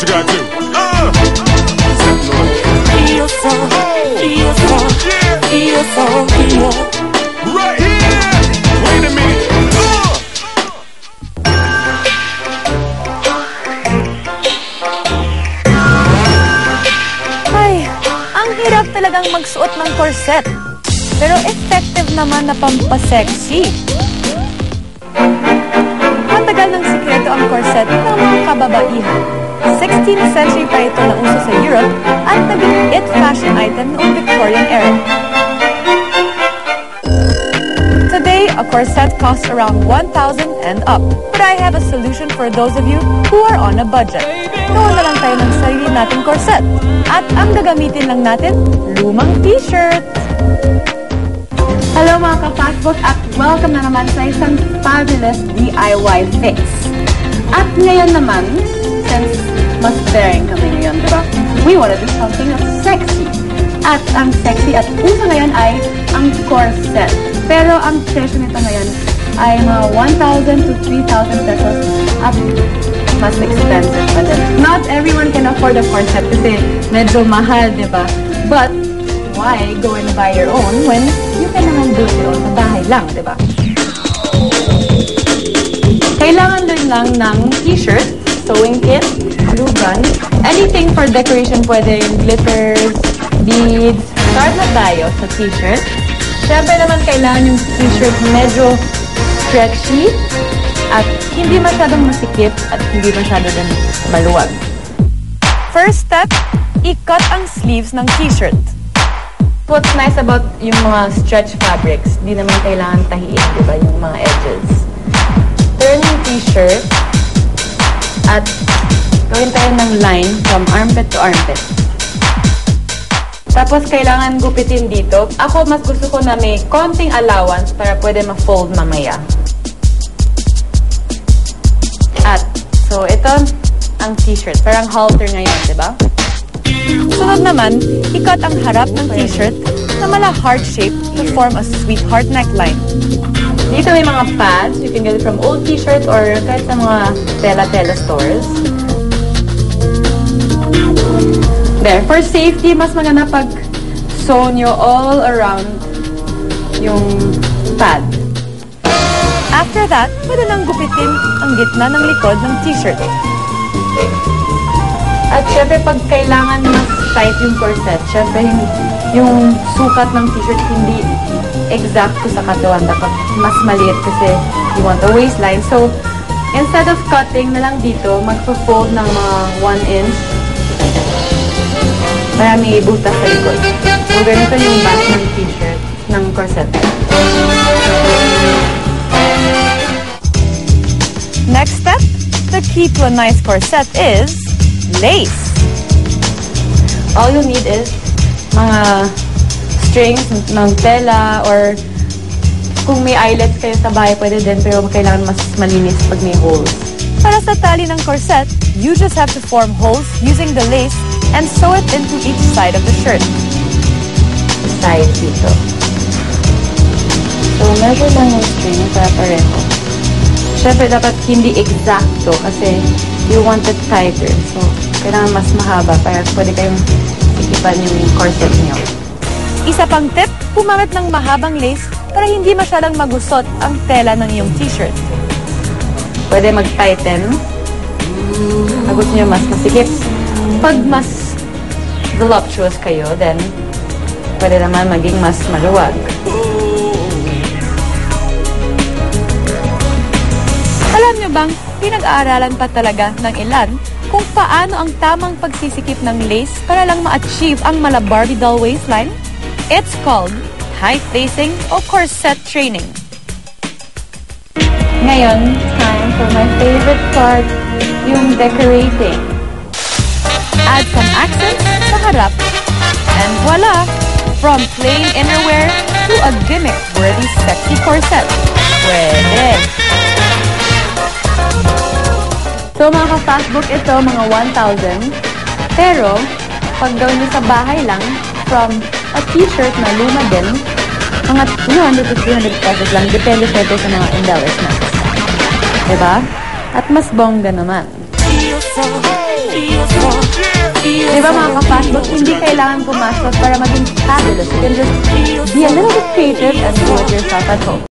you got to. Right here. Wait a minute. Ay, ang hirap talagang magsuot ng corset. Pero effective naman na pampasexy. Matagal ng sikreto ang corset ng mga kababaihan. 16th century pa ito na uso sa Europe at naging it fashion item noong Victorian era. Today, a corset costs around 1,000 and up. But I have a solution for those of you who are on a budget. Noon na lang tayo ng sarili nating corset. At ang gagamitin lang natin, lumang t-shirt. Hello mga ka-Fastbook at welcome na naman sa isang fabulous DIY fix. At ngayon naman, since mas daring kami ngayon, diba? We wanna do something that's sexy. At ang sexy at uso ngayon ay ang corset. Pero ang presyo nito ngayon ay mga 1,000 to 3,000 pesos at mas expensive pa din. Not everyone can afford a corset kasi medyo mahal, diba? But why go and buy your own when you can naman do it sa bahay lang, diba? Kailangan din lang ng t-shirt, sewing kit, glue gun, anything for decoration, pwede yung glitters, beads. Start na tayo sa t-shirt. Siyempre naman kailangan yung t-shirt medyo stretchy at hindi masyadong masikip at hindi masyado din maluwag. First step, i-cut ang sleeves ng t-shirt. What's nice about yung mga stretch fabrics, di naman kailangan tahiin, diba, yung mga edges. Turn yung t-shirt at gawin tayo ng line from armpit to armpit. Tapos kailangan gupitin dito. Ako mas gusto ko na may konting allowance para pwede ma-fold mamaya. At, so ito ang t-shirt. Parang halter ngayon, diba? Sunod naman, i-cut ang harap ng t-shirt na mala heart shape to form a sweetheart neckline. Dito may mga pads. You can get it from old t-shirts or kahit sa mga tela-tela stores. There. For safety, mas maganda pag sew nyo all around yung pad. After that, pwede nang gupitin ang gitna ng likod ng t-shirt. At syempre, pag kailangan mas tight yung corset, syempre yung sukat ng t-shirt hindi exacto sa katawan. Dapat mas maliit kasi you want a waistline. So, instead of cutting na lang dito, magpo-fold ng mga 1 inch para may butas sa likod. So, ganito yung back ng t-shirt, ng corset. Next step, the key to a nice corset is lace. All you need is mga strings ng tela or kung may eyelets kayo sa bahay, pwede din, pero kailangan mas malinis pag may holes. Para sa tali ng corset, you just have to form holes using the lace and sew it into each side of the shirt. Side dito. So, measure lang yung string para pareho. Siyempre, dapat hindi exacto kasi you want it tighter. So, kailangan mas mahaba para pwede kayong ikipan yung corset niyo. Isa pang tip, pumamit ng mahabang lace para hindi masyadong magusot ang tela ng iyong t-shirt. Pwede mag-tighten. Pag gusto nyo mas masikip. Pag mas voluptuous kayo, then pwede naman maging mas maluwag. Alam nyo bang, pinag-aaralan pa talaga ng ilan kung paano ang tamang pagsisikip ng lace para lang ma-achieve ang mala Barbie doll waistline? It's called tight lacing o corset training. Ngayon, time for my favorite part, yung decorating. Add some accents sa harap, and voila! From plain innerwear to a gimmick-worthy sexy corset. Pwede! So mga ka-Fastbook, ito mga 1,000. Pero, pag gawin nyo sa bahay lang, from a t-shirt na luma din, mga 200 to 300 pesos lang. Depende sa mga embellishments. Diba? At mas bongga naman. Di ba mga ka-fashbook, hindi kailangan pumasok para maging fabulous. You can just be a little bit creative and do it yourself at home.